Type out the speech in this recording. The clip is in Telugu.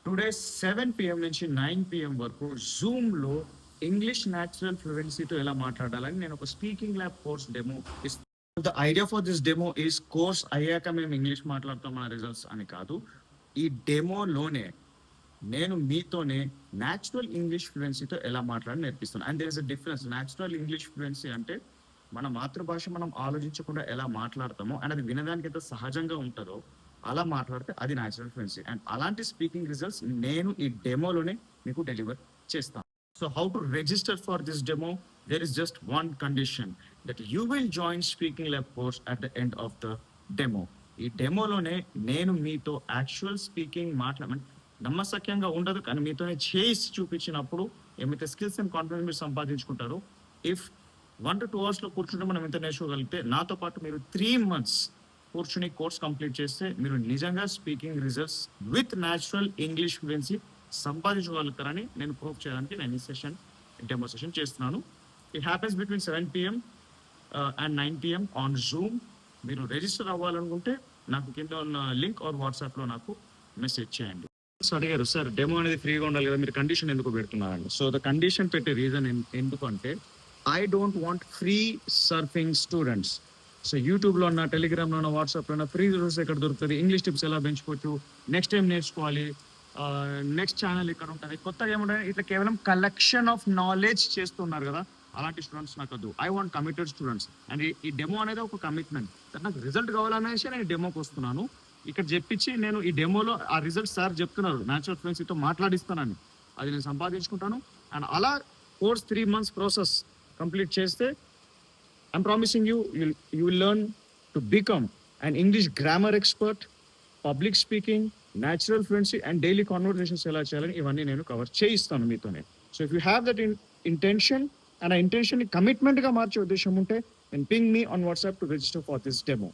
టుడే 7 PM నుంచి 9 PM వరకు జూమ్లో ఇంగ్లీష్ న్యాచురల్ ఫ్లూయెన్సీతో ఎలా మాట్లాడాలని నేను ఒక స్పీకింగ్ ల్యాబ్ కోర్స్ డెమో ఇస్తాను. The idea for this demo is course అయ్యాక మేము ఇంగ్లీష్ మాట్లాడతాం మన రిజల్ట్స్ అని కాదు. ఈ డెమోలోనే నేను మీతోనే న్యాచురల్ ఇంగ్లీష్ ఫ్లూయెన్సీతో ఎలా మాట్లాడి నేర్పిస్తాను. And there is a difference. Natural English fluency అంటే మన మాతృభాష మనం ఆలోచించకుండా ఎలా మాట్లాడతామో అండ్ అది వినడానికి ఎంత సహజంగా ఉంటుందో అలా మాట్లాడితే అది న్యాచురల్ ఫ్లూయెన్సీ. అండ్ అలాంటి స్పీకింగ్ రిజల్ట్స్ నేను ఈ డెమోలోనే మీకు డెలివర్ చేస్తాను. So how to register for this demo? there is just one condition that you will join speaking lab course at the end of the demo. ఈ డెమోలోనే నేను మీతో యాక్చువల్ స్పీకింగ్ మాట్లాడమని నమ్మసక్యంగా ఉండదు, కానీ మీతోనే చేసి చూపించినప్పుడు ఏమైతే స్కిల్స్ అండ్ కాన్ఫిడెన్స్ మీరు సంపాదించుకుంటారో, ఇఫ్ 1 to 2 hours లో కూర్చుంటే మనం ఎంత నేర్చుకోగలిగితే, నాతో పాటు మీరు 3 months కూర్చుని కోర్స్ కంప్లీట్ చేస్తే మీరు నిజంగా speaking results with natural English fluency సంపాదించగలుగుతారని నేను ప్రూవ్ చేయడానికి నేను ఈ సెషన్ డెమో సెషన్ చేస్తున్నాను. It happens between 7 PM and 9 PM on Zoom. మీరు రిజిస్టర్ అవ్వాలనుకుంటే నాకు కింద ఉన్న లింక్ ఆర్ వాట్సాప్లో నాకు మెసేజ్ చేయండి. అడిగారు, సార్ డెమో అనేది ఫ్రీగా ఉండాలి కదా, మీరు కండిషన్ ఎందుకు పెడుతున్నారండి? సో ద కండిషన్ పెట్టే రీజన్ ఎందుకంటే I don't want free surfing students. So యూట్యూబ్లో ఉన్న, టెలిగ్రామ్లో ఉన్న, వాట్సాప్లో ఉన్న ఫ్రీ రిజల్ట్స్ ఎక్కడ దొరుకుతుంది, ఇంగ్లీష్ టిప్స్ ఎలా పెంచుకోవచ్చు, నెక్స్ట్ టైం నేర్చుకోవాలి, నెక్స్ట్ ఛానల్ ఇక్కడ ఉంటుంది, కొత్తగా ఏముంటుంది, ఇట్లా కేవలం కలెక్షన్ ఆఫ్ నాలెడ్జ్ చేస్తున్నారు కదా, అలాంటి స్టూడెంట్స్ నాకు వద్దు. I want committed students. And ఈ డెమో అనేది ఒక కమిట్మెంట్. నాకు రిజల్ట్ కావాలనేసి నేను డెమోకి వస్తున్నాను. ఇక్కడ చెప్పించి నేను ఈ డెమోలో ఆ రిజల్ట్ సార్ చెప్తున్నారు న్యాచురల్ ఫ్లూయెన్సీతో మాట్లాడిస్తానని, అది నేను సంపాదించుకుంటాను. అండ్ అలా కోర్స్ 3 months ప్రాసెస్ కంప్లీట్ చేస్తే I'm promising you will learn to become and English grammar expert, public speaking, natural fluency and daily conversations ఎలా చేయాలని ఇవన్నీ నేను కవర్ చేయిస్తాను మీతోనే. So if you have that intention and ఆ ఇంటెన్షన్ ని కమిట్మెంట్ గా మార్చే ఉద్దేశం ఉంటే then ping me on WhatsApp to register for this demo.